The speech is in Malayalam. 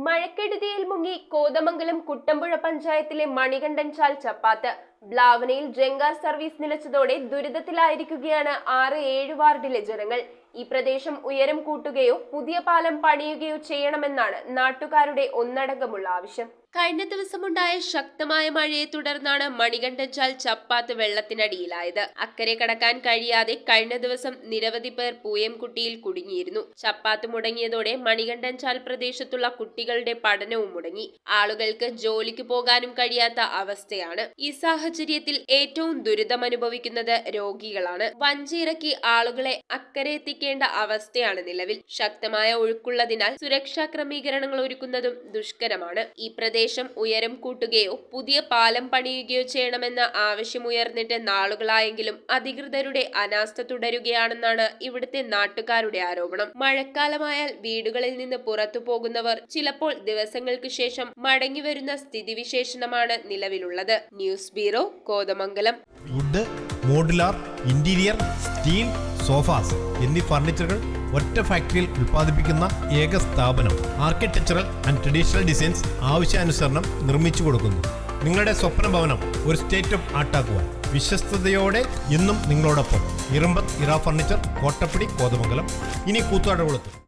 മഴക്കെടുതിയിൽ മുങ്ങി കോതമംഗലം കുട്ടമ്പുഴ പഞ്ചായത്തിലെ മണികണ്ഠൻചാൽ ചപ്പാത്ത്. ബ്ലാവനയിൽ ജങ്കാർ സർവീസ് നിലച്ചതോടെ ദുരിതത്തിലായിരിക്കുകയാണ് 6-7 വാർഡിലെ ജനങ്ങൾ. ഈ പ്രദേശം ഉയരം കൂട്ടുകയോ പുതിയ പാലം പണിയുകയോ ചെയ്യണമെന്നാണ് നാട്ടുകാരുടെ ഒന്നടങ്കമുള്ള ആവശ്യം. കഴിഞ്ഞ ദിവസമുണ്ടായ ശക്തമായ മഴയെ തുടർന്നാണ് മണികണ്ഠൻചാൽ ചപ്പാത്ത് വെള്ളത്തിനടിയിലായത്. അക്കരെ കടക്കാൻ കഴിയാതെ കഴിഞ്ഞ ദിവസം നിരവധി പേർ പൂയംകുട്ടിയിൽ കുടുങ്ങിയിരുന്നു. ചപ്പാത്ത് മുടങ്ങിയതോടെ മണികണ്ഠൻചാൽ പ്രദേശത്തുള്ള കുട്ടികളുടെ പഠനവും മുടങ്ങി. ആളുകൾക്ക് ജോലിക്ക് പോകാനും കഴിയാത്ത അവസ്ഥയാണ്. ഈ സാഹചര്യത്തിൽ ഏറ്റവും ദുരിതമനുഭവിക്കുന്നത് രോഗികളാണ്. വഞ്ചിയിറക്കി ആളുകളെ അക്കരെ എത്തിക്കേണ്ട അവസ്ഥയാണ് നിലവിൽ. ശക്തമായ ഒഴുക്കുള്ളതിനാൽ സുരക്ഷാ ക്രമീകരണങ്ങൾ ഒരുക്കുന്നതും ദുഷ്കരമാണ്. ഈ പ്രദേശം ഉയരം കൂട്ടുകയോ പുതിയ പാലം പണിയുകയോ ചെയ്യണമെന്ന ആവശ്യമുയർന്നിട്ട് നാളുകളായെങ്കിലും അധികൃതരുടെ അനാസ്ഥ തുടരുകയാണെന്നാണ് ഇവിടുത്തെ നാട്ടുകാരുടെ ആരോപണം. മഴക്കാലമായാൽ വീടുകളിൽ നിന്ന് പുറത്തു പോകുന്നവർ ചിലപ്പോൾ ദിവസങ്ങൾക്ക് ശേഷം മടങ്ങി വരുന്ന സ്ഥിതിവിശേഷമാണ് നിലവിലുള്ളത്. News bureau, Kothamangalam. Wood, modular, interior, steel, sofas എന്നീ ഫർണിച്ചറുകൾ ഒറ്റ ഫാക്ടറിയിൽ ഉൽപ്പാദിപ്പിക്കുന്ന ഏക സ്ഥാപനം. ആർക്കിടെക്ചറൽ ആൻഡ് ട്രഡീഷണൽ ഡിസൈൻസ് ആവശ്യാനുസരണം നിർമ്മിച്ചു കൊടുക്കുന്നു. നിങ്ങളുടെ സ്വപ്ന ഭവനം ഒരു സ്റ്റേറ്റ് ഓഫ് ആർട്ടാക്കുവാൻ വിശ്വസ്തയോടെ എന്നും നിങ്ങളോടൊപ്പം. ഇറമ്പത്ത് ഇറ ഫർണിച്ചർ, കോട്ടപ്പടി, കോതമംഗലം. ഇനി കൂത്താട്ടുകുളത്ത്.